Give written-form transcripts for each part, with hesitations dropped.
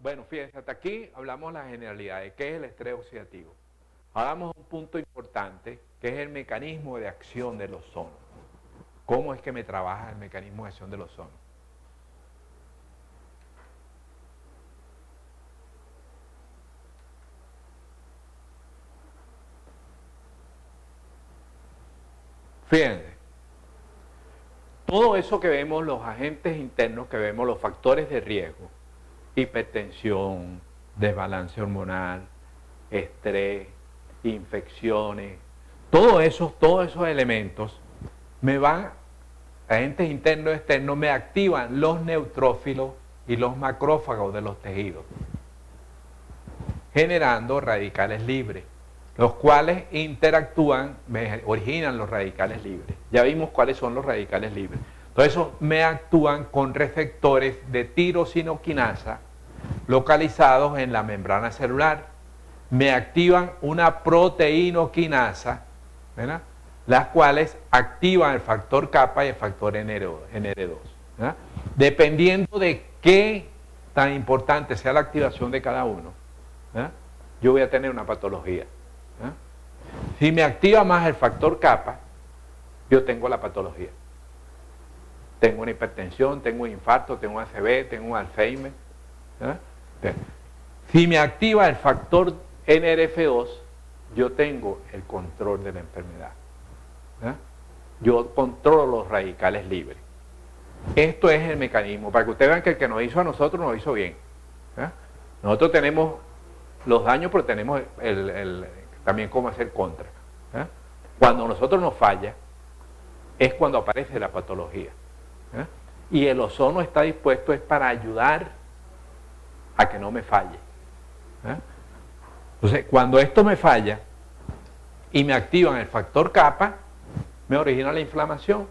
Bueno, fíjense, hasta aquí hablamos las generalidades. ¿Qué es el estrés oxidativo? Ahora vamos a un punto importante, que es el mecanismo de acción del ozono. ¿Cómo es que me trabaja el mecanismo de acción del ozono? Fíjense, todo eso que vemos, los agentes internos que vemos, los factores de riesgo, hipertensión, desbalance hormonal, estrés, infecciones, todos esos elementos me van, agentes internos y externos, me activan los neutrófilos y los macrófagos de los tejidos, generando radicales libres, los cuales interactúan, originan los radicales libres. Ya vimos cuáles son los radicales libres. Entonces, esos me actúan con receptores de tirosinoquinasa localizados en la membrana celular. Me activan una proteinoquinasa, ¿verdad?, las cuales activan el factor kappa y el factor NR2. ¿Verdad? Dependiendo de qué tan importante sea la activación de cada uno, ¿verdad?, yo voy a tener una patología. ¿Verdad? Si me activa más el factor kappa, yo tengo la patología. Tengo una hipertensión, tengo un infarto, tengo un ACV, tengo un Alzheimer. ¿Verdad? Si me activa el factor NRF2, yo tengo el control de la enfermedad. ¿Verdad? Yo controlo los radicales libres. Esto es el mecanismo, para que ustedes vean que el que nos hizo a nosotros nos hizo bien. ¿Verdad? Nosotros tenemos los daños, pero tenemos también cómo hacer contra. ¿Verdad? Cuando a nosotros nos falla, es cuando aparece la patología. ¿Verdad? Y el ozono está dispuesto es para ayudar a que no me falle. ¿Verdad? Entonces, cuando esto me falla y me activan el factor kappa, me origina la inflamación,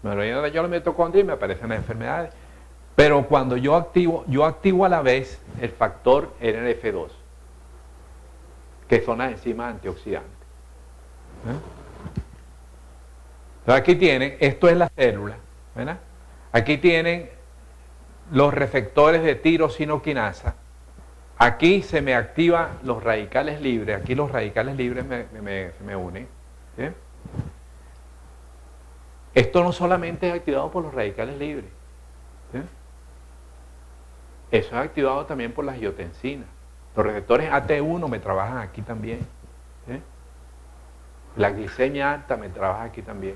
me origina la mitocondria y me aparecen las enfermedades. Pero cuando yo activo a la vez el factor NRF2, que son las enzimas antioxidantes. ¿Verdad? Entonces aquí tienen, esto es la célula, ¿verdad? Aquí tienen los receptores de tirosinoquinasa. Aquí se me activan los radicales libres, aquí los radicales libres me unen. ¿Sí? Esto no solamente es activado por los radicales libres. ¿Sí? Eso es activado también por las angiotensinas. Los receptores AT1 me trabajan aquí también. ¿Sí? La glicemia alta me trabaja aquí también.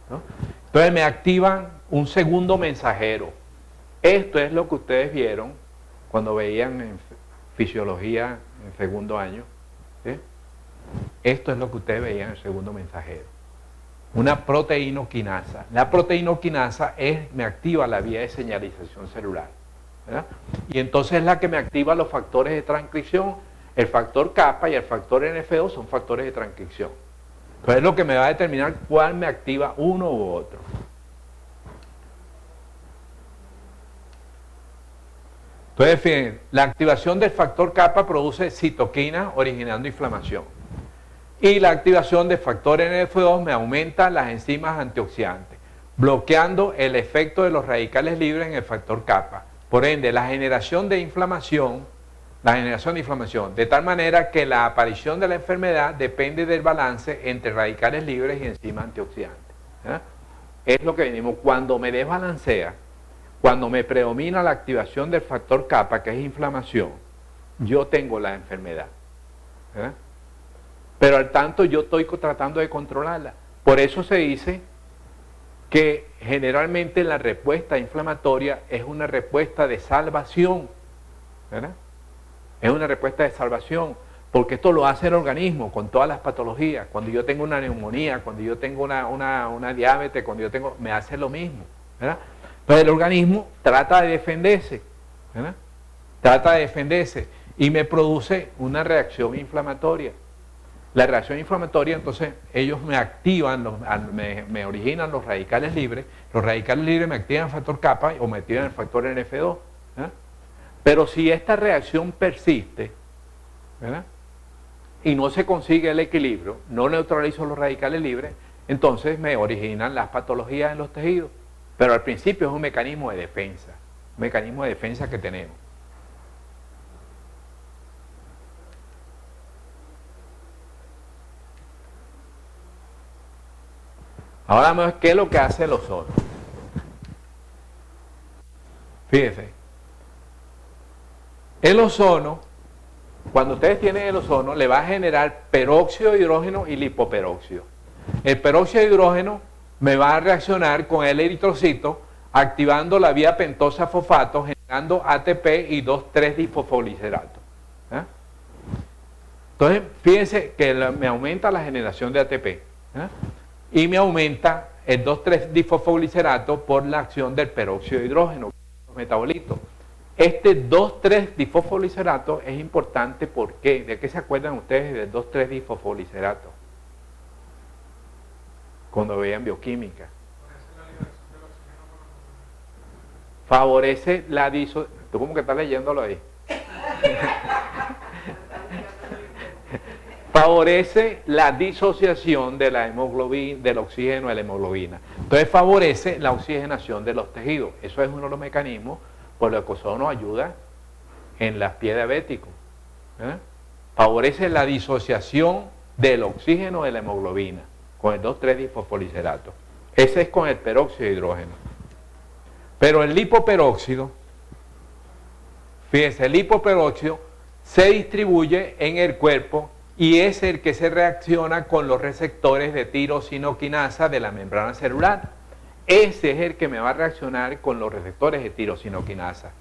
¿No? Entonces me activan un segundo mensajero. Esto es lo que ustedes vieron cuando veían en fisiología en segundo año. ¿Sí? Esto es lo que ustedes veían en el segundo mensajero. Una proteinoquinasa. La proteinoquinasa me activa la vía de señalización celular. ¿Verdad? Y entonces es la que me activa los factores de transcripción. El factor kappa y el factor NF2 son factores de transcripción. Entonces es lo que me va a determinar cuál me activa uno u otro. Entonces, fíjense, la activación del factor kappa produce citoquina originando inflamación. Y la activación del factor NF2 me aumenta las enzimas antioxidantes, bloqueando el efecto de los radicales libres en el factor kappa. Por ende, la generación de inflamación, de tal manera que la aparición de la enfermedad depende del balance entre radicales libres y enzimas antioxidantes. ¿Eh? Es lo que venimos. Cuando me desbalancea, cuando me predomina la activación del factor kappa, que es inflamación, yo tengo la enfermedad. ¿Eh? Pero al tanto yo estoy tratando de controlarla. Por eso se dice que generalmente la respuesta inflamatoria es una respuesta de salvación. ¿Verdad? Es una respuesta de salvación, porque esto lo hace el organismo con todas las patologías. Cuando yo tengo una neumonía, cuando yo tengo una diabetes, cuando yo tengo, me hace lo mismo. ¿Verdad? Pero el organismo trata de defenderse. ¿Verdad? Trata de defenderse y me produce una reacción inflamatoria. La reacción inflamatoria, entonces, ellos me activan, me originan los radicales libres me activan el factor kappa o me activan el factor NF2. ¿Verdad? Pero si esta reacción persiste, ¿verdad?, y no se consigue el equilibrio, no neutralizo los radicales libres, entonces me originan las patologías en los tejidos. Pero al principio es un mecanismo de defensa que tenemos. Ahora vamos a ver qué es lo que hace el ozono. Fíjense. El ozono, cuando ustedes tienen el ozono, le va a generar peróxido de hidrógeno y lipoperóxido. El peróxido de hidrógeno me va a reaccionar con el eritrocito, activando la vía pentosa fosfato, generando ATP y 2,3-difosfolicerato. ¿Eh? Entonces, fíjense que me aumenta la generación de ATP. Y me aumenta el 2,3-difosfolicerato por la acción del peróxido de hidrógeno, los metabolitos. Este 2,3-difosfolicerato es importante, ¿por qué? ¿De qué se acuerdan ustedes del 2,3-difosfolicerato? Cuando veían bioquímica. Favorece la disociación. ¿Tú cómo que estás leyéndolo ahí? Favorece la disociación de la hemoglobina, del oxígeno de la hemoglobina. Entonces favorece la oxigenación de los tejidos. Eso es uno de los mecanismos por los que el ozono ayuda en las pies diabéticos. Favorece la disociación del oxígeno de la hemoglobina con el 2,3-difosfolicerato. Ese es con el peróxido de hidrógeno. Pero el lipoperóxido, fíjense, el lipoperóxido se distribuye en el cuerpo y es el que se reacciona con los receptores de tirosinoquinasa de la membrana celular. Ese es el que me va a reaccionar con los receptores de tirosinoquinasa.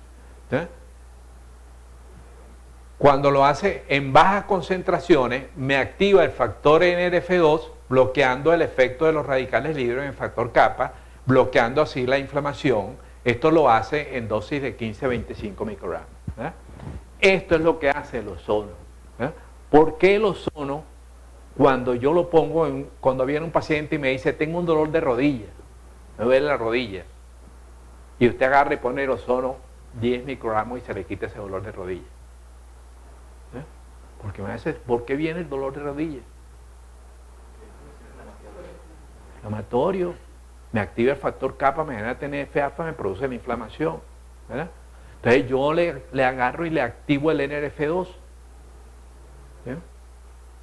Cuando lo hace en bajas concentraciones, me activa el factor NRF2, bloqueando el efecto de los radicales libres en el factor kappa, bloqueando así la inflamación. Esto lo hace en dosis de 15-25 microgramos. Esto es lo que hace el ozono. ¿Por qué el ozono, cuando yo lo pongo, cuando viene un paciente y me dice, tengo un dolor de rodilla, me duele la rodilla, y usted agarra y pone el ozono 10 microgramos y se le quita ese dolor de rodilla? Porque me dice, ¿por qué viene el dolor de rodilla? Inflamatorio. Me activa el factor kappa, me genera TNF-alfa, me produce la inflamación. Entonces yo le agarro y le activo el NRF2.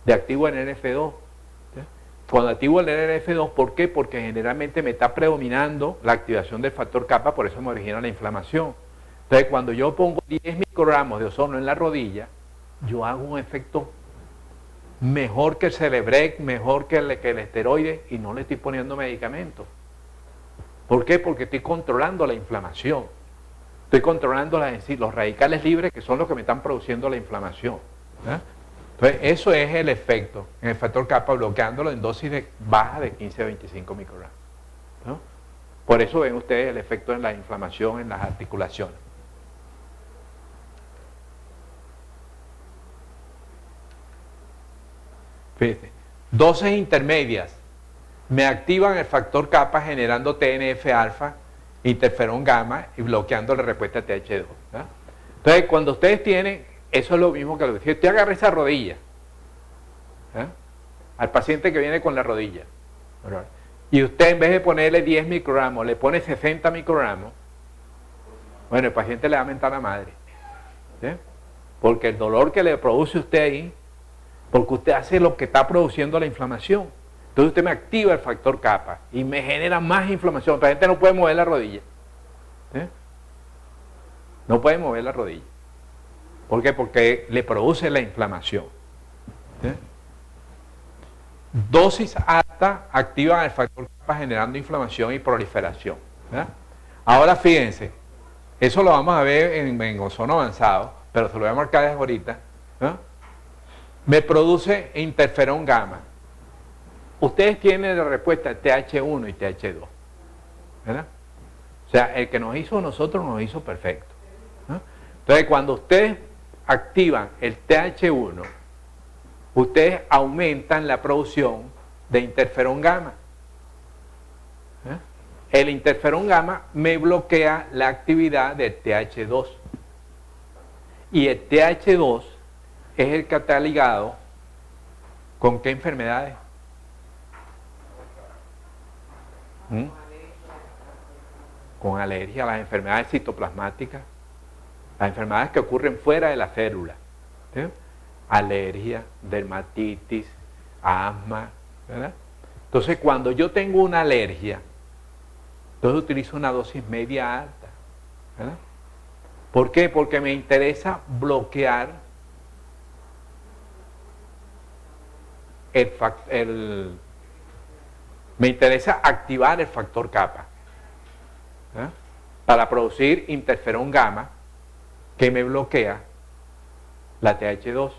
Le activo el NRF2. Cuando activo el NRF2, ¿por qué? Porque generalmente me está predominando la activación del factor kappa, por eso me origina la inflamación. Entonces cuando yo pongo 10 microgramos de ozono en la rodilla, yo hago un efecto mejor que el Celebrex, mejor que el esteroide, y no le estoy poniendo medicamentos. ¿Por qué? Porque estoy controlando la inflamación. Estoy controlando los radicales libres, que son los que me están produciendo la inflamación. Entonces, eso es el efecto en el factor kappa, bloqueándolo en dosis baja de 15-25 microgramos. Por eso ven ustedes el efecto en la inflamación en las articulaciones. Fíjense, dosis intermedias me activan el factor kappa generando TNF-alfa, interferón gamma y bloqueando la respuesta TH2. Entonces, cuando ustedes tienen, eso es lo mismo que lo que usted agarra esa rodilla, al paciente que viene con la rodilla, y usted en vez de ponerle 10 microgramos, le pone 60 microgramos, bueno, el paciente le va a mentar a la madre. Porque el dolor que le produce usted ahí, porque usted hace lo que está produciendo la inflamación. Entonces usted me activa el factor kappa y me genera más inflamación. La gente no puede mover la rodilla. No puede mover la rodilla. ¿Por qué? Porque le produce la inflamación. Dosis alta activan el factor kappa generando inflamación y proliferación. Ahora fíjense, eso lo vamos a ver en ozono avanzado, pero se lo voy a marcar desde ahorita. Me produce interferón gamma. Ustedes tienen la respuesta TH1 y TH2. ¿Verdad? O sea, el que nos hizo nosotros nos hizo perfecto. Entonces, cuando ustedes activan el TH1, ustedes aumentan la producción de interferón gamma. El interferón gamma me bloquea la actividad del TH2. Y el TH2 es el que está ligado ¿con qué enfermedades? Con alergia a las enfermedades citoplasmáticas, las enfermedades que ocurren fuera de la célula. Alergia, dermatitis, asma, ¿verdad? Entonces, cuando yo tengo una alergia, entonces utilizo una dosis media alta. ¿Verdad? ¿Por qué? Porque me interesa bloquear me interesa activar el factor kappa, ¿verdad? Para producir interferón gamma que me bloquea la TH2.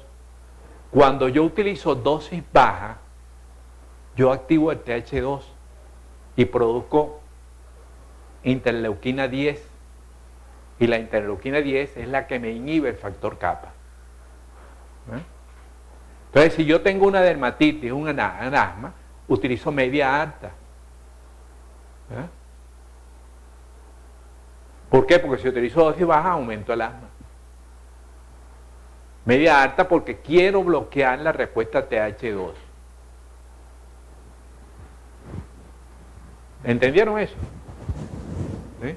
Cuando yo utilizo dosis baja, yo activo el TH2 y produzco interleuquina 10. Y la interleuquina 10 es la que me inhibe el factor kappa. ¿Eh? Entonces, si yo tengo una dermatitis, un asma, utilizo media alta. ¿Eh? ¿Por qué? Porque si utilizo dosis baja, aumento el asma. Media alta porque quiero bloquear la respuesta TH2. ¿Entendieron eso? ¿Sí?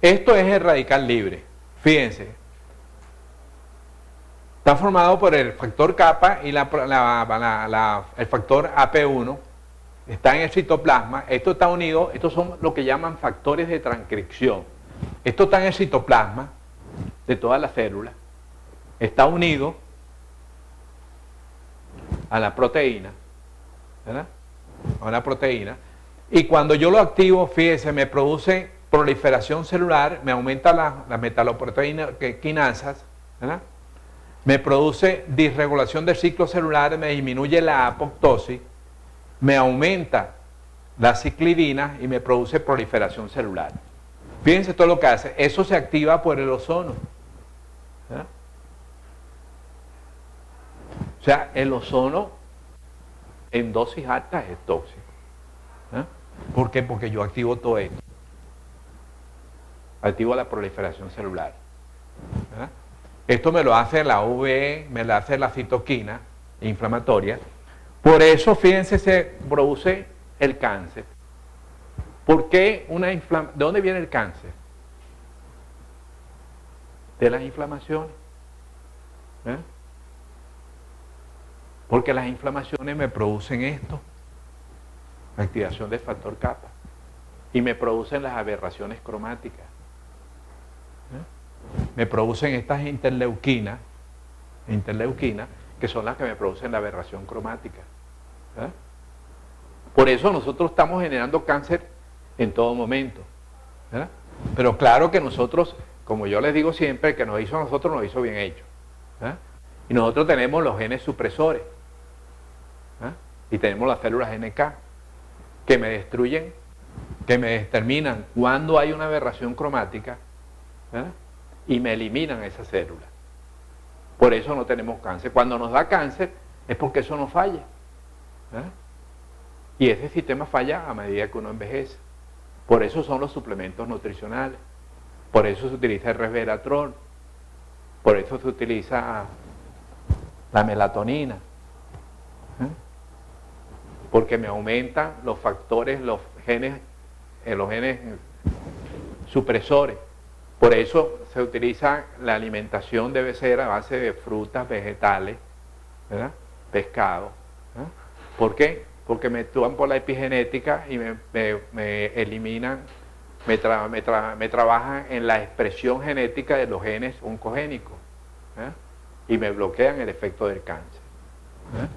Esto es el radical libre. Fíjense. Está formado por el factor kappa y el factor AP1. Está en el citoplasma. Esto está unido. Estos son lo que llaman factores de transcripción. Esto está en el citoplasma de todas las células. Está unido a la proteína. ¿Verdad? A la proteína. Y cuando yo lo activo, fíjense, me produce proliferación celular, me aumenta la metaloproteína quinasas, ¿verdad? Me produce disregulación del ciclo celular, me disminuye la apoptosis, me aumenta la ciclidina y me produce proliferación celular. Fíjense todo lo que hace. Eso se activa por el ozono, ¿verdad? O sea, el ozono en dosis altas es tóxico. ¿Verdad? ¿Por qué? Porque yo activo todo esto. Activo la proliferación celular. ¿Verdad? Esto me lo hace la UV, me lo hace la citoquina inflamatoria. Por eso, fíjense, se produce el cáncer. ¿Por qué una inflamación? ¿De dónde viene el cáncer? De las inflamaciones. ¿Verdad? Porque las inflamaciones me producen esto, activación del factor kappa, y me producen las aberraciones cromáticas. Me producen estas interleuquinas, que son las que me producen la aberración cromática. ¿Verdad? Por eso nosotros estamos generando cáncer en todo momento. ¿Verdad? Pero claro que nosotros, como yo les digo siempre, el que nos hizo a nosotros nos hizo bien hecho. ¿Verdad? Y nosotros tenemos los genes supresores. ¿Verdad? Y tenemos las células NK que me destruyen, que me determinan cuando hay una aberración cromática, ¿verdad? Y me eliminan esas células. Por eso no tenemos cáncer. Cuando nos da cáncer es porque eso no falla. ¿Verdad? Y ese sistema falla a medida que uno envejece. Por eso son los suplementos nutricionales. Por eso se utiliza el resveratrol. Por eso se utiliza la melatonina. ¿Eh? Porque me aumentan los factores, los genes supresores. Por eso se utiliza la alimentación, debe ser a base de frutas, vegetales, ¿verdad? Pescado. ¿Verdad? ¿Por qué? Porque me actúan por la epigenética y me eliminan, me trabajan en la expresión genética de los genes oncogénicos. ¿Verdad? Y me bloquean el efecto del cáncer. ¿Verdad?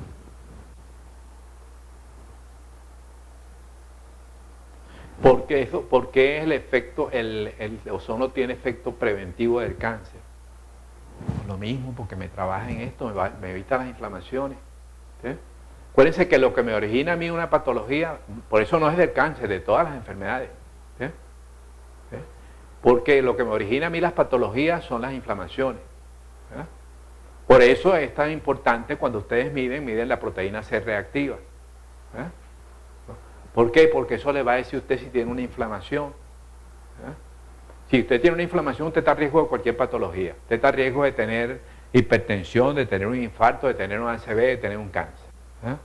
¿Por qué el efecto, el ozono tiene efecto preventivo del cáncer? Lo mismo, porque me trabaja en esto, me evita las inflamaciones. ¿Sí? Acuérdense que lo que me origina a mí una patología, por eso no es del cáncer, de todas las enfermedades. ¿Sí? ¿Sí? Porque lo que me origina a mí las patologías son las inflamaciones. ¿Sí? Por eso es tan importante cuando ustedes miden la proteína C reactiva. ¿Sí? ¿Por qué? Porque eso le va a decir a usted si tiene una inflamación. ¿Eh? Si usted tiene una inflamación, usted está a riesgo de cualquier patología. Usted está a riesgo de tener hipertensión, de tener un infarto, de tener un ACV, de tener un cáncer. ¿Eh?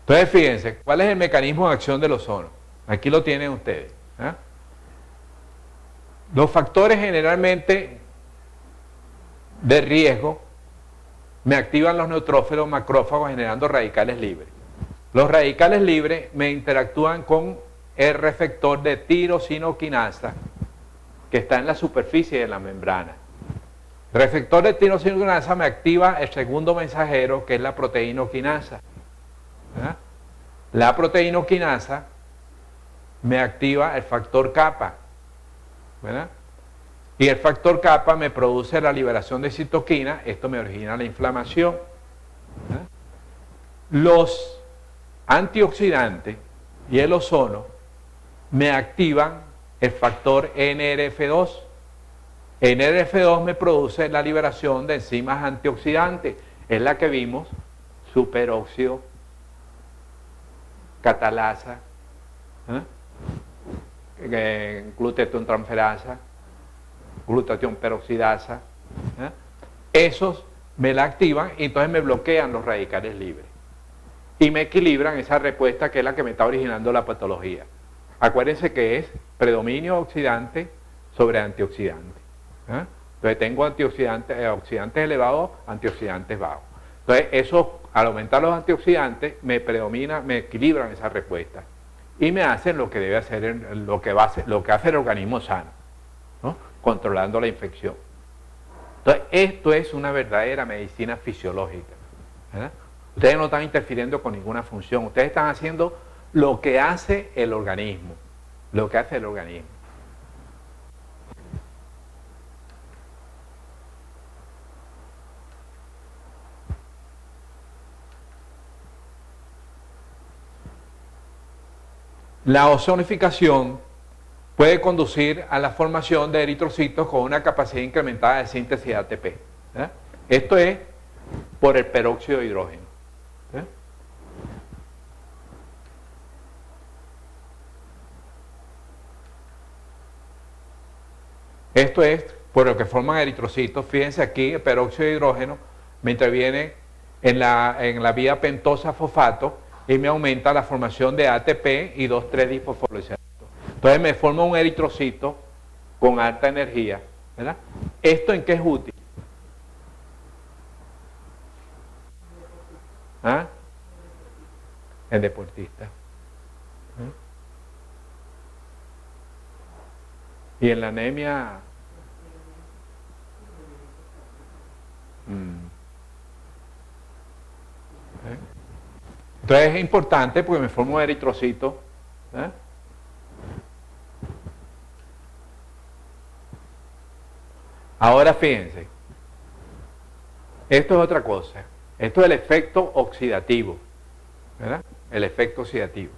Entonces, fíjense, ¿cuál es el mecanismo de acción del ozono? Aquí lo tienen ustedes. ¿Eh? Los factores generalmente de riesgo, me activan los neutrófilos macrófagos generando radicales libres. Los radicales libres me interactúan con el receptor de tirosinoquinasa que está en la superficie de la membrana. El receptor de tirosinoquinasa me activa el segundo mensajero, que es la proteínoquinasa. ¿Verdad? La proteínoquinasa me activa el factor kappa, ¿verdad? Y el factor kappa me produce la liberación de citoquina, esto me origina la inflamación, ¿verdad? Los antioxidantes y el ozono me activan el factor NRF2. NRF2 me produce la liberación de enzimas antioxidantes, es la que vimos, superóxido, catalasa, glutatión transferasa, glutatión peroxidasa, esos me la activan y entonces me bloquean los radicales libres y me equilibran esa respuesta que es la que me está originando la patología. Acuérdense que es predominio oxidante sobre antioxidante. Entonces tengo antioxidantes, oxidantes elevados, antioxidantes bajos. Entonces eso, al aumentar los antioxidantes, me equilibran esa respuesta y me hacen lo que debe hacer, lo que hace el organismo sano, ¿no? Controlando la infección. Entonces esto es una verdadera medicina fisiológica, ¿verdad? Ustedes no están interfiriendo con ninguna función, ustedes están haciendo lo que hace el organismo, lo que hace el organismo. La ozonificación puede conducir a la formación de eritrocitos con una capacidad incrementada de síntesis de ATP. Esto es por el peróxido de hidrógeno. Esto es por lo que forman eritrocitos. Fíjense aquí, el peróxido de hidrógeno me interviene en la vía pentosa-fosfato y me aumenta la formación de ATP y 2,3-disfosforilato. Entonces me forma un eritrocito con alta energía, ¿verdad? ¿Esto en qué es útil? ¿Ah? En deportista. Y en la anemia. Entonces es importante porque me forma un eritrocito. Ahora fíjense, esto es otra cosa. Esto es el efecto oxidativo, ¿verdad? El efecto oxidativo.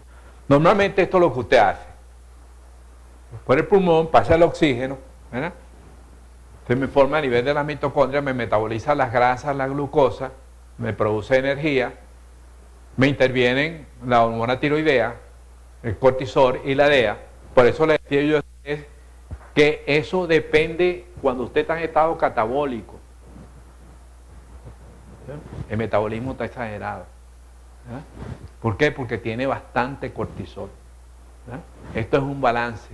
Normalmente esto es lo que usted hace. Por el pulmón pasa el oxígeno, ¿verdad? Entonces me forma a nivel de las mitocondrias, me metaboliza las grasas, la glucosa, me produce energía, me intervienen la hormona tiroidea, el cortisol y la DEA. Por eso les decía yo que eso depende cuando usted está en estado catabólico. El metabolismo está exagerado. ¿Por qué? Porque tiene bastante cortisol. Esto es un balance,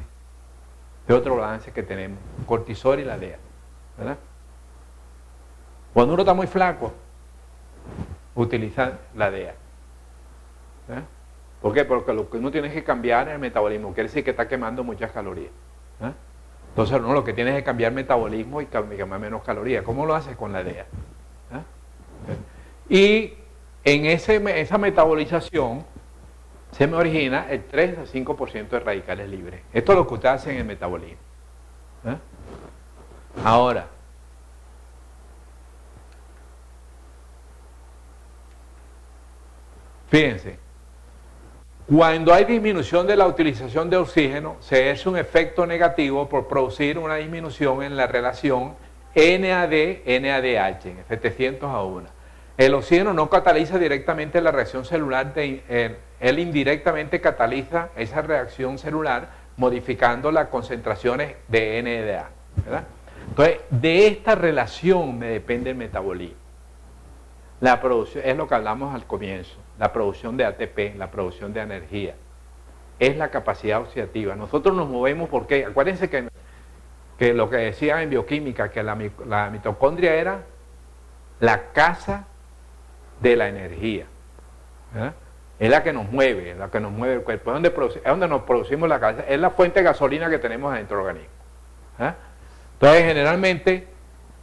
de otro balance que tenemos, cortisol y la DEA. ¿Verdad? Cuando uno está muy flaco, utiliza la DEA. ¿Verdad? ¿Por qué? Porque lo que uno tiene que cambiar es el metabolismo, quiere decir que está quemando muchas calorías. ¿Verdad? Entonces uno lo que tiene es cambiar el metabolismo y quemar menos calorías. ¿Cómo lo hace? Con la DEA. ¿Verdad? Y en esa metabolización se me origina el 3 a 5% de radicales libres. Esto es lo que usted hace en el metabolismo. Ahora, fíjense, cuando hay disminución de la utilización de oxígeno, se hace un efecto negativo por producir una disminución en la relación NAD-NADH, en 700:1. El oxígeno no cataliza directamente la reacción celular, él indirectamente cataliza esa reacción celular modificando las concentraciones de NADH, ¿verdad? Entonces, de esta relación me depende el metabolismo. La producción, es lo que hablamos al comienzo, la producción de ATP, la producción de energía, es la capacidad oxidativa. Nosotros nos movemos porque, acuérdense que que lo que decían en bioquímica, que la mitocondria era la casa de la energía. ¿Verdad? Es la que nos mueve, el cuerpo, es donde nos producimos la casa, es la fuente de gasolina que tenemos dentro del organismo. ¿Verdad? Entonces, generalmente,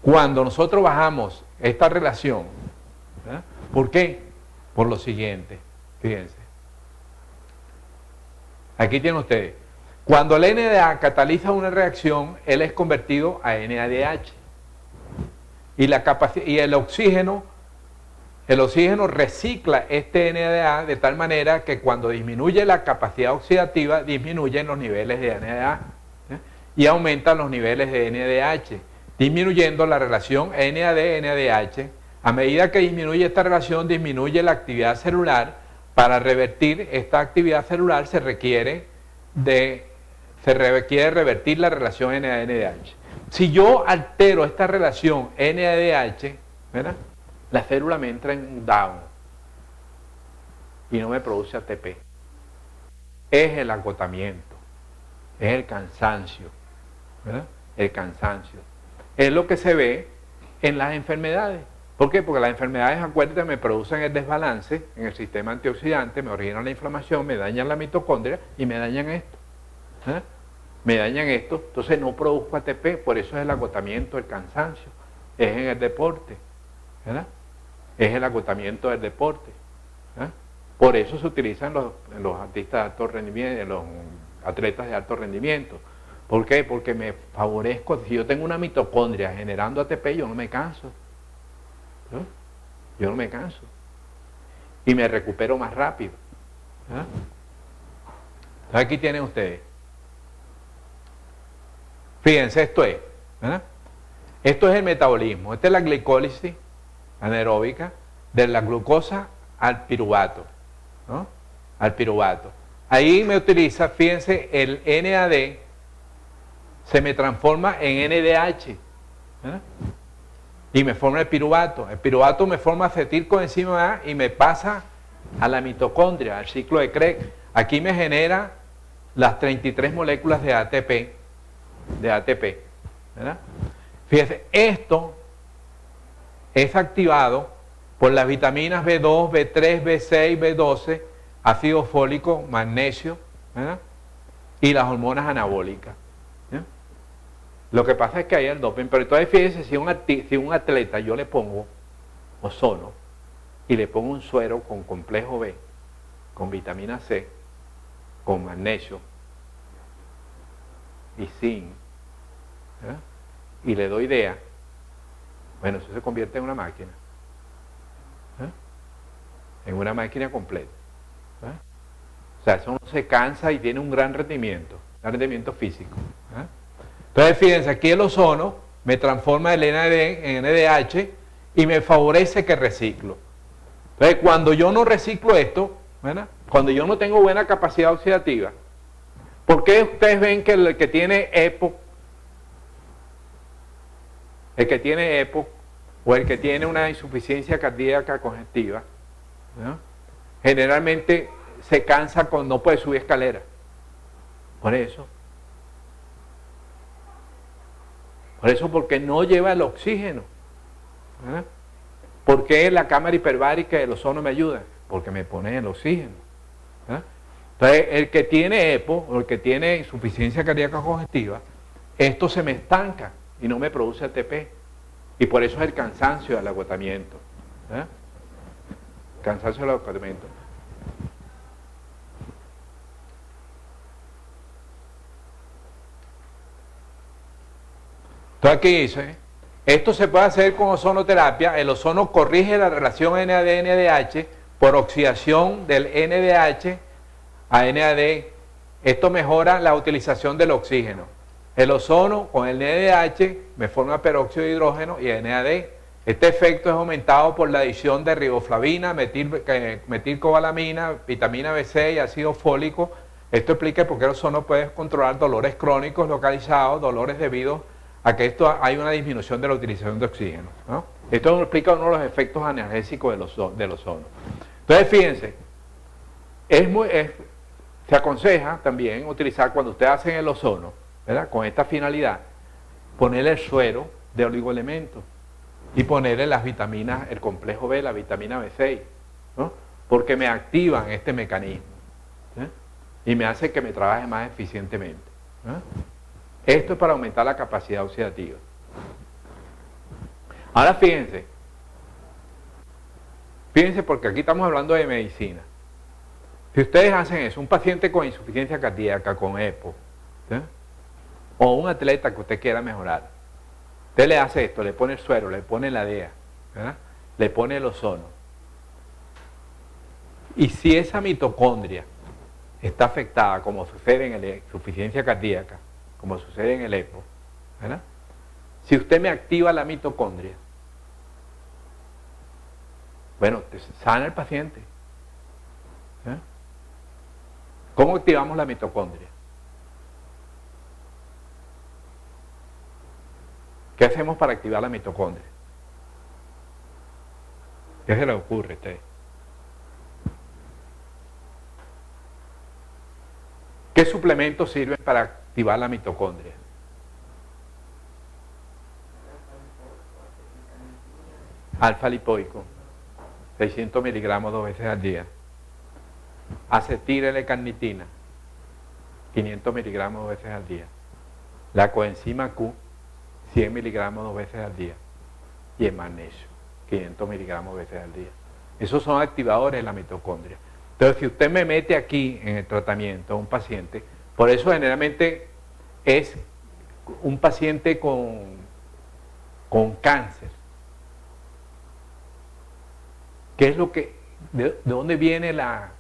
cuando nosotros bajamos esta relación, ¿verdad? ¿Por qué? Por lo siguiente, fíjense. Aquí tienen ustedes. Cuando el NADH cataliza una reacción, él es convertido a NADH. Y el oxígeno recicla este NADH de tal manera que cuando disminuye la capacidad oxidativa, disminuyen los niveles de NADH, ¿eh? Y aumentan los niveles de NADH, disminuyendo la relación NAD-NADH. A medida que disminuye esta relación, disminuye la actividad celular. Para revertir esta actividad celular se requiere revertir la relación NAD-NADH. Si yo altero esta relación NADH, ¿verdad?, la célula me entra en down y no me produce ATP. Es el agotamiento, es el cansancio, ¿verdad? El cansancio. Es lo que se ve en las enfermedades. ¿Por qué? Porque las enfermedades, acuérdate, me producen el desbalance en el sistema antioxidante, me originan la inflamación, me dañan la mitocondria y me dañan esto. ¿Eh? Me dañan esto, entonces no produzco ATP, por eso es el agotamiento, el cansancio. Es en el deporte, ¿verdad? Es el agotamiento del deporte. ¿Eh? Por eso se utilizan los artistas de alto rendimiento, los atletas de alto rendimiento. ¿Por qué? Porque me favorezco. Si yo tengo una mitocondria generando ATP, yo no me canso. ¿No? Yo no me canso. Y me recupero más rápido. ¿Eh? Entonces aquí tienen ustedes. Fíjense, esto es. ¿Verdad? Esto es el metabolismo. Esta es la glicólisis anaeróbica de la glucosa al piruvato, ¿no? Al piruvato. Ahí me utiliza, fíjense, el NAD se me transforma en NDH, ¿eh? Y me forma el piruvato. El piruvato me forma acetilcoenzima A y me pasa a la mitocondria, al ciclo de Krebs. Aquí me genera las 33 moléculas de ATP, ¿verdad? Fíjense, esto es activado por las vitaminas B2, B3, B6, B12, ácido fólico, magnesio, ¿verdad?, y las hormonas anabólicas. ¿Eh? Lo que pasa es que hay el doping, pero entonces fíjense, si un atleta yo le pongo ozono y le pongo un suero con complejo B, con vitamina C, con magnesio y zinc, ¿verdad?, y le doy DEA, bueno, eso se convierte en una máquina. ¿Eh? En una máquina completa. ¿Eh? O sea, eso no se cansa y tiene un gran rendimiento físico. ¿Eh? Entonces, fíjense, aquí el ozono me transforma el NAD en NDH y me favorece que reciclo. Entonces, cuando yo no reciclo esto, ¿verdad?, cuando yo no tengo buena capacidad oxidativa, ¿por qué ustedes ven que el que tiene EPO, o el que tiene una insuficiencia cardíaca congestiva, ¿no?, generalmente se cansa cuando no puede subir escaleras? Por eso, porque no lleva el oxígeno. ¿Eh? ¿Por qué la cámara hiperbárica del ozono me ayuda? Porque me pone el oxígeno. ¿Eh? Entonces, el que tiene EPO o el que tiene insuficiencia cardíaca congestiva, esto se me estanca y no me produce ATP. Y por eso es el cansancio del agotamiento. ¿Eh? Cansancio del agotamiento. Entonces aquí dice, esto se puede hacer con ozonoterapia. El ozono corrige la relación NAD-NADH por oxidación del NADH a NAD. Esto mejora la utilización del oxígeno. El ozono con el NADH me forma peróxido de hidrógeno y NAD. Este efecto es aumentado por la adición de riboflavina, metilcobalamina, vitamina B6 y ácido fólico. Esto explica por qué el ozono puede controlar dolores crónicos localizados, dolores debidos a que hay una disminución de la utilización de oxígeno, ¿no? Esto nos explica uno de los efectos analgésicos del ozono. Entonces, fíjense, se aconseja también utilizar, cuando ustedes hacen el ozono, ¿verdad?, con esta finalidad, ponerle el suero de oligoelementos y ponerle las vitaminas, el complejo B, la vitamina B6, ¿no? Porque me activan este mecanismo, ¿sí? Y me hace que me trabaje más eficientemente, ¿no? Esto es para aumentar la capacidad oxidativa. Ahora fíjense porque aquí estamos hablando de medicina. Si ustedes hacen eso, un paciente con insuficiencia cardíaca, con EPO, ¿sí? O un atleta que usted quiera mejorar, usted le hace esto, le pone el suero, le pone la DEA, ¿verdad? Le pone el ozono. Y si esa mitocondria está afectada, como sucede en la insuficiencia cardíaca, como sucede en el EPO, ¿verdad? Si usted me activa la mitocondria, bueno, sana el paciente. ¿Eh? ¿Cómo activamos la mitocondria? ¿Qué hacemos para activar la mitocondria? ¿Qué se le ocurre a usted? ¿Qué suplementos sirven para activar la mitocondria? Alfa lipoico, 600 miligramos 2 veces al día. Acetil-L-carnitina, 500 miligramos 2 veces al día. La coenzima Q, 100 miligramos 2 veces al día. Y el magnesio, 500 miligramos 2 veces al día. Esos son activadores de la mitocondria. Entonces, si usted me mete aquí en el tratamiento a un paciente, por eso generalmente es un paciente con cáncer. ¿Qué es lo que, de dónde viene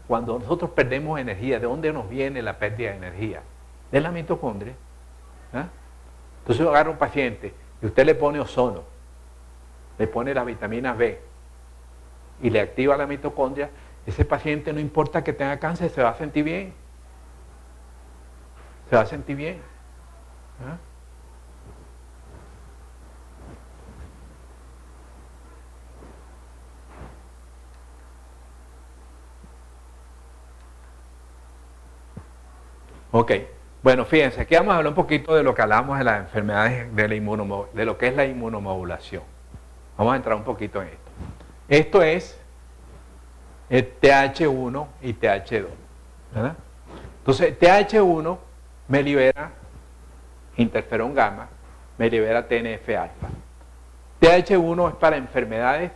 cuando nosotros perdemos energía, de dónde nos viene la pérdida de energía? De la mitocondria. ¿Ah? Entonces yo agarro un paciente y usted le pone ozono, le pone la vitamina B y le activa la mitocondria, ese paciente, no importa que tenga cáncer, se va a sentir bien. Se va a sentir bien. ¿Ah? Ok, bueno, fíjense, aquí vamos a hablar un poquito de lo que hablamos de las enfermedades de lo que es la inmunomodulación. Vamos a entrar un poquito en esto. Esto es el TH1 y TH2, ¿verdad? Entonces, TH1 me libera interferón gamma, me libera TNF-alfa. TH1 es para enfermedades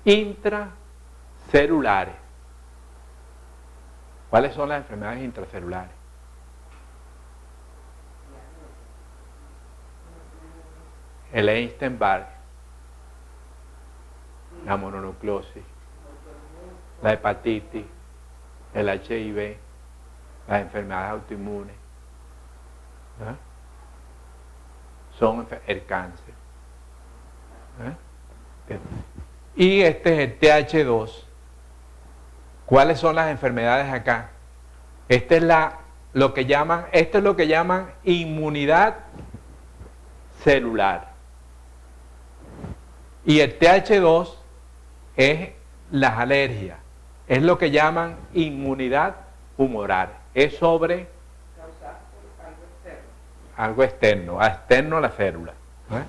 intracelulares. ¿Cuáles son las enfermedades intracelulares? El Epstein-Barr, la mononucleosis, la hepatitis, el HIV, las enfermedades autoinmunes, ¿verdad? Son el cáncer. ¿Verdad? Y este es el TH2. ¿Cuáles son las enfermedades acá? Esto es lo que llaman inmunidad celular. Y el TH2 es las alergias. Es lo que llaman inmunidad humoral. Es sobre algo externo a la célula. ¿Eh?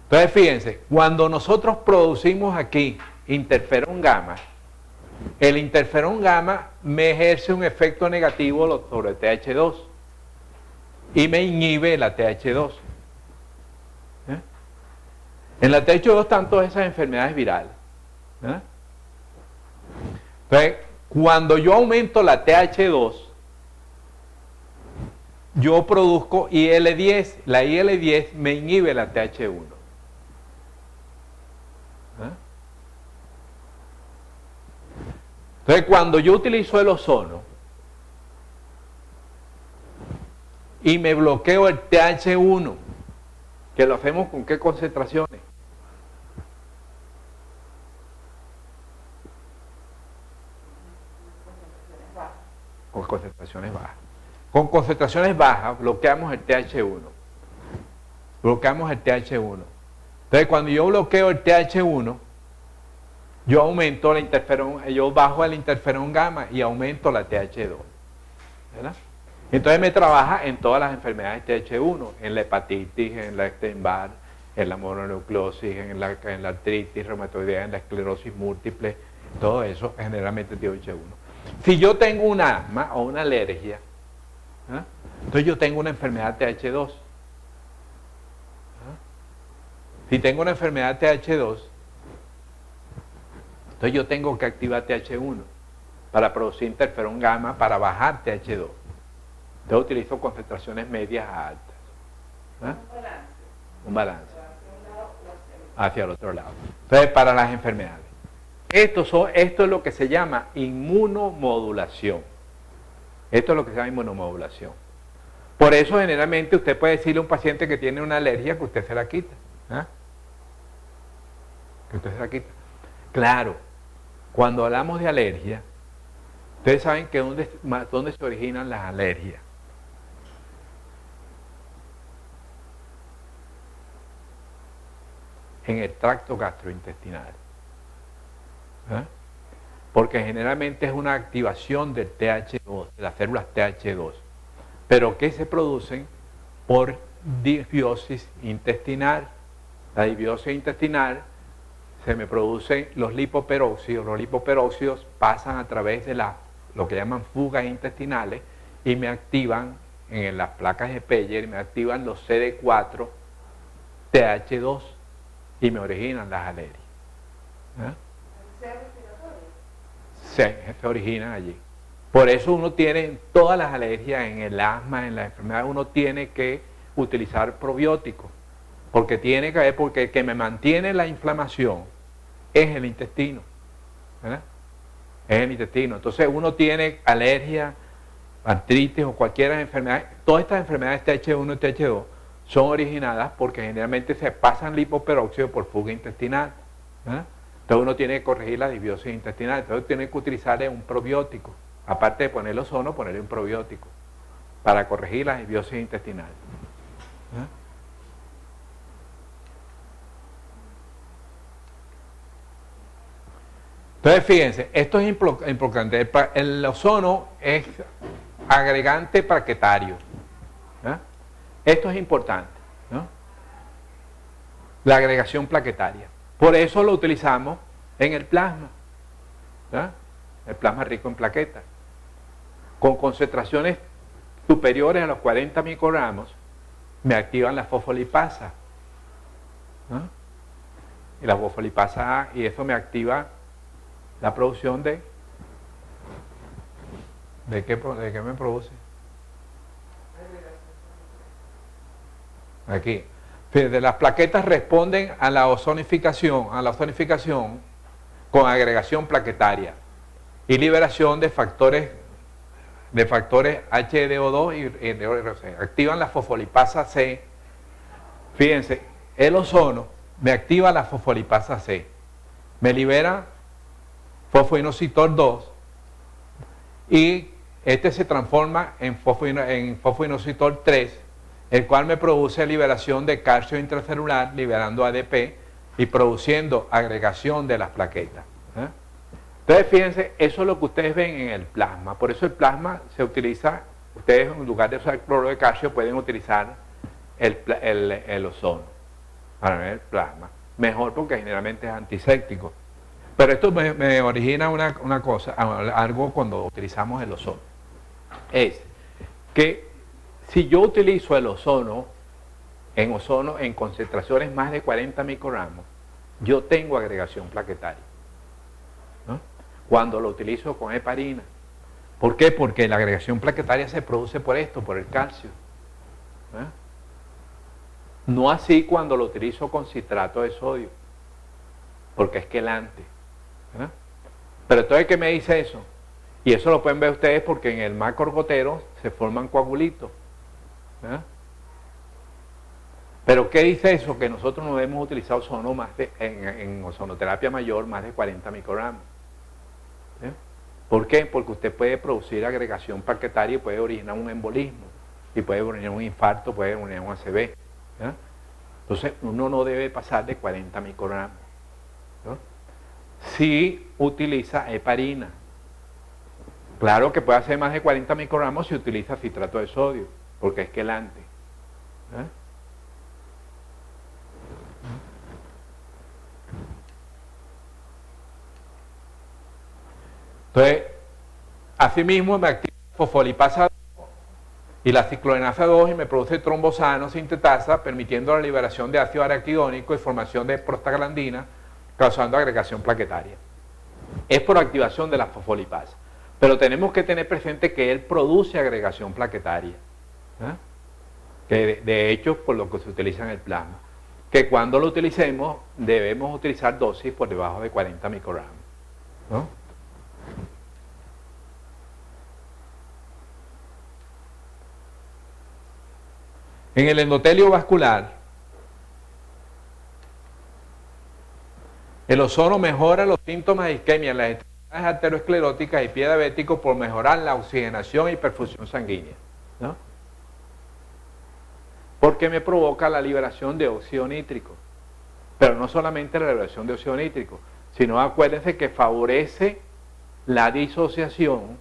Entonces fíjense, cuando nosotros producimos aquí interferón gamma, el interferón gamma me ejerce un efecto negativo sobre el TH2 y me inhibe la TH2. ¿Eh? En la TH2 están todas esas enfermedades virales. ¿Eh? Entonces, cuando yo aumento la TH2, yo produzco IL-10. La IL-10 me inhibe la TH1. ¿Eh? Entonces, cuando yo utilizo el ozono y me bloqueo el TH1, que lo hacemos con qué concentraciones? Con concentraciones bajas. Con concentraciones bajas bloqueamos el TH1. Bloqueamos el TH1. Entonces, cuando yo bloqueo el TH1, yo aumento yo bajo el interferón gamma y aumento la TH2. ¿Verdad? Entonces me trabaja en todas las enfermedades TH1, en la hepatitis, en la Epstein-Barr, en la mononucleosis, en la artritis reumatoidea, en la esclerosis múltiple, todo eso generalmente TH1. Si yo tengo un asma o una alergia, ¿ah? Entonces yo tengo una enfermedad TH2. ¿Ah? Si tengo una enfermedad TH2, entonces yo tengo que activar TH1 para producir interferón gamma para bajar TH2. Entonces utilizo concentraciones medias a altas. ¿Ah? Un balance. Hacia el otro lado. Entonces, para las enfermedades. Esto es lo que se llama inmunomodulación. Esto es lo que se llama inmunomodulación. Por eso, generalmente, usted puede decirle a un paciente que tiene una alergia que usted se la quita. ¿Ah? Que usted se la quita. Claro, cuando hablamos de alergia, ustedes saben que ¿dónde se originan las alergias? En el tracto gastrointestinal. ¿Eh? Porque generalmente es una activación del TH2, de las células TH2, pero que se producen por disbiosis intestinal. La disbiosis intestinal se me producen los lipoperóxidos pasan a través de lo que llaman fugas intestinales y me activan en las placas de Peyer, me activan los CD4 TH2 y me originan las alergias. ¿Eh? Se originan allí. Por eso uno tiene todas las alergias, en el asma, en las enfermedades, uno tiene que utilizar probióticos, porque tiene que ver, porque el que me mantiene la inflamación es el intestino. ¿Verdad? Es el intestino. Entonces uno tiene alergia, artritis o cualquier enfermedad. Todas estas enfermedades TH1 y TH2 son originadas porque generalmente se pasan lipoperóxido por fuga intestinal. ¿Verdad? Entonces uno tiene que corregir la disbiosis intestinal. Entonces tiene que utilizar un probiótico. Aparte de ponerle ozono, ponerle un probiótico para corregir la disbiosis intestinal. ¿Verdad? Entonces fíjense, esto es importante. El ozono es agregante plaquetario. ¿Eh? Esto es importante, ¿no? La agregación plaquetaria. Por eso lo utilizamos en el plasma. ¿Eh? El plasma rico en plaquetas. Con concentraciones superiores a los 40 microgramos, me activan la fosfolipasa. ¿No? Y la fosfolipasa A, y eso me activa la producción ¿de qué me produce? Aquí. Fíjense, las plaquetas responden a la ozonificación con agregación plaquetaria y liberación de factores HDO2 y RC. Activan la fosfolipasa C. Fíjense, el ozono me activa la fosfolipasa C. Me libera fosfoinositol 2 y este se transforma en fosfoinositol 3, el cual me produce liberación de calcio intracelular, liberando ADP y produciendo agregación de las plaquetas. ¿Eh? Entonces fíjense, eso es lo que ustedes ven en el plasma. Por eso el plasma se utiliza, ustedes en lugar de usar cloro de calcio pueden utilizar el ozono para ver el plasma. Mejor porque generalmente es antiséptico. Pero esto me origina una cosa, algo cuando utilizamos el ozono. Es que si yo utilizo el ozono en concentraciones más de 40 microgramos, yo tengo agregación plaquetaria. ¿No? Cuando lo utilizo con heparina. ¿Por qué? Porque la agregación plaquetaria se produce por esto, por el calcio. ¿Eh? No así cuando lo utilizo con citrato de sodio, porque es quelante. ¿Eh? Pero entonces, ¿qué me dice eso? Y eso lo pueden ver ustedes porque en el macro gotero se forman coagulitos. ¿Eh? Pero ¿qué dice eso? Que nosotros no debemos utilizar ozono en ozonoterapia mayor más de 40 microgramos. ¿Eh? ¿Por qué? Porque usted puede producir agregación plaquetaria y puede originar un embolismo, y puede originar un infarto, puede originar un ACV. ¿Eh? Entonces uno no debe pasar de 40 microgramos. ¿No? Si utiliza heparina. Claro que puede hacer más de 40 microgramos si utiliza citrato de sodio, porque es quelante. Entonces, asimismo me activa la fosfolipasa 2 y la cicloenasa 2 y me produce trombosano sintetasa, permitiendo la liberación de ácido araquidónico y formación de prostaglandina, causando agregación plaquetaria. Es por activación de la fosfolipasa. Pero tenemos que tener presente que él produce agregación plaquetaria, que de hecho por lo que se utiliza en el plasma, que cuando lo utilicemos debemos utilizar dosis por debajo de 40 microgramos, ¿no? En el endotelio vascular, el ozono mejora los síntomas de isquemia en las extremidades arterioscleróticas y pie diabético por mejorar la oxigenación y perfusión sanguínea, ¿no? Porque me provoca la liberación de óxido nítrico. Pero no solamente la liberación de óxido nítrico, sino acuérdense que favorece la disociación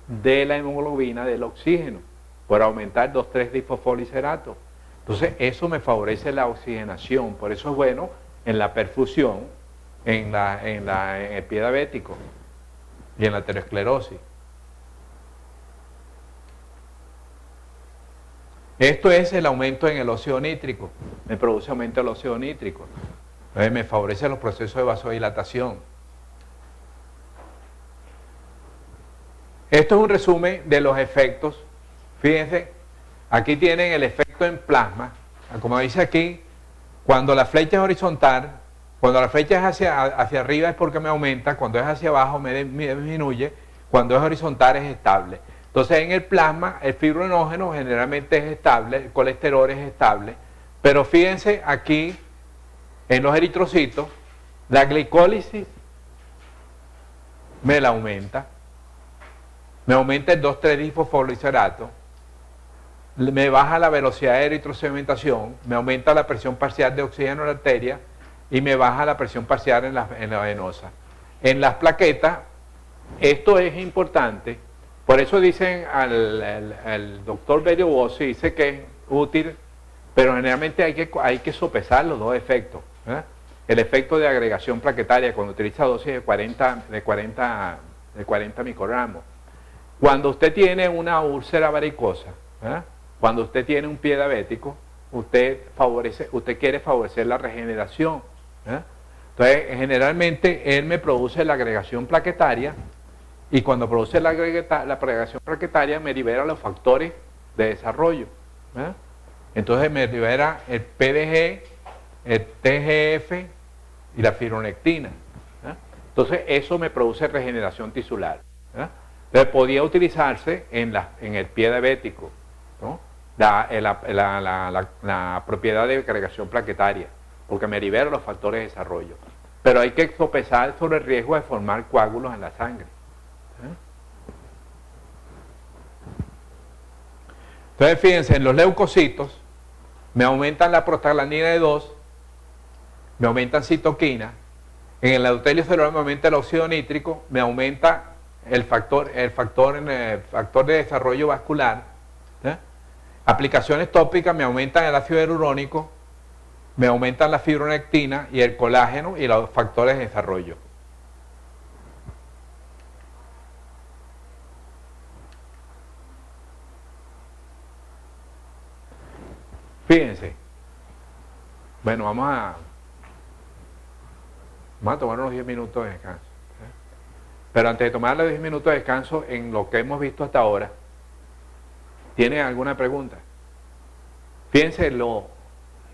de la hemoglobina del oxígeno por aumentar 2,3-difosfoliserato. Entonces eso me favorece la oxigenación, por eso es bueno en la perfusión, en el pie diabético y en la aterosclerosis. Esto es el aumento en el óxido nítrico, me produce aumento del óxido nítrico, me favorece los procesos de vasodilatación. Esto es un resumen de los efectos. Fíjense, aquí tienen el efecto en plasma, como dice aquí, cuando la flecha es horizontal, cuando la flecha es hacia arriba es porque me aumenta, cuando es hacia abajo me disminuye, cuando es horizontal es estable. Entonces en el plasma el fibrinógeno generalmente es estable, el colesterol es estable, pero fíjense aquí en los eritrocitos, la glicólisis me la aumenta, me aumenta el 2,3-difosfoliserato, me baja la velocidad de eritrosedimentación, me aumenta la presión parcial de oxígeno en la arteria y me baja la presión parcial en la venosa. En las plaquetas, esto es importante, por eso dicen al doctor Bello Bossi, dice que es útil, pero generalmente hay que sopesar los dos efectos. El efecto de agregación plaquetaria cuando utiliza dosis de 40 microgramos. Cuando usted tiene una úlcera varicosa, cuando usted tiene un pie diabético, usted quiere favorecer la regeneración. Entonces, generalmente, él me produce la agregación plaquetaria y cuando produce la agregación plaquetaria me libera los factores de desarrollo. Entonces, me libera el PDG, el TGF y la fibronectina. Entonces, eso me produce regeneración tisular. Entonces, podía utilizarse en el pie diabético, ¿no? La propiedad de agregación plaquetaria, porque me libera los factores de desarrollo. Pero hay que sopesar sobre el riesgo de formar coágulos en la sangre. Entonces, fíjense, en los leucocitos me aumentan la prostaglandina de 2, me aumentan citoquinas, en el endotelio celular me aumenta el óxido nítrico, me aumenta el factor de desarrollo vascular. Aplicaciones tópicas me aumentan el ácido hialurónico, me aumentan la fibronectina y el colágeno y los factores de desarrollo. Fíjense. Bueno, vamos a tomar unos 10 minutos de descanso. Pero antes de tomar los 10 minutos de descanso, en lo que hemos visto hasta ahora, ¿tienen alguna pregunta? Fíjense lo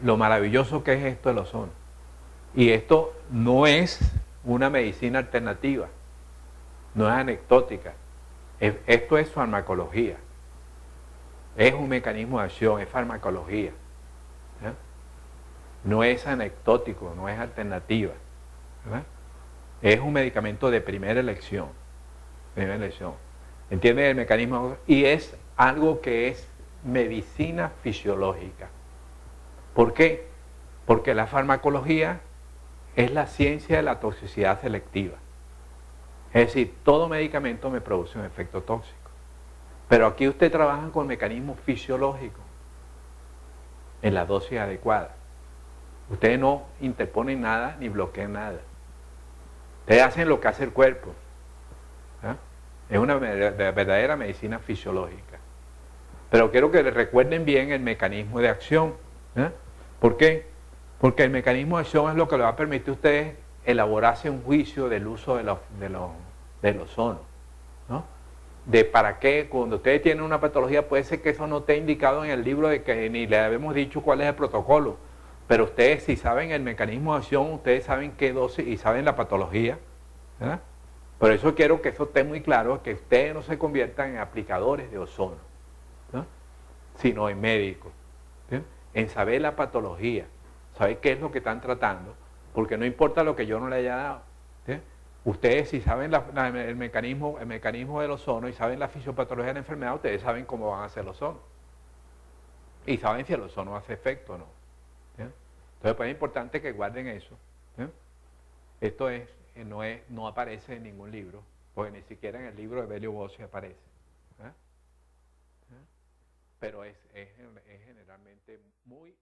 maravilloso que es esto del ozono. Y esto no es una medicina alternativa, no es anecdótica. Esto es farmacología. Es un mecanismo de acción, es farmacología. No es anecdótico, no es alternativa. Es un medicamento de primera elección. ¿Entienden el mecanismo? Y es algo que es medicina fisiológica. ¿Por qué? Porque la farmacología es la ciencia de la toxicidad selectiva. Es decir, todo medicamento me produce un efecto tóxico. Pero aquí usted trabaja con mecanismos fisiológicos en la dosis adecuada. Ustedes no interponen nada ni bloquean nada. Ustedes hacen lo que hace el cuerpo. ¿Ah? Es una verdadera medicina fisiológica. Pero quiero que recuerden bien el mecanismo de acción. ¿Ah? ¿Por qué? Porque el mecanismo de acción es lo que le va a permitir a ustedes elaborarse un juicio del uso del ozono. ¿No? De para qué, cuando ustedes tienen una patología, puede ser que eso no esté indicado en el libro, de que ni le habíamos dicho cuál es el protocolo. Pero ustedes, si saben el mecanismo de acción, ustedes saben qué dosis y saben la patología. ¿Verdad? Por eso quiero que eso esté muy claro, que ustedes no se conviertan en aplicadores de ozono, ¿no? Sino en médicos. ¿Sí? En saber la patología, saber qué es lo que están tratando, porque no importa lo que yo no le haya dado. ¿Sí? Ustedes, si saben el mecanismo del ozono y saben la fisiopatología de la enfermedad, ustedes saben cómo van a hacer el ozono. Y saben si el ozono hace efecto o no. ¿Sí? Entonces, pues es importante que guarden eso. ¿Sí? Esto no aparece en ningún libro, porque ni siquiera en el libro de Belio Bossi aparece. ¿Eh? ¿Eh? Pero es generalmente muy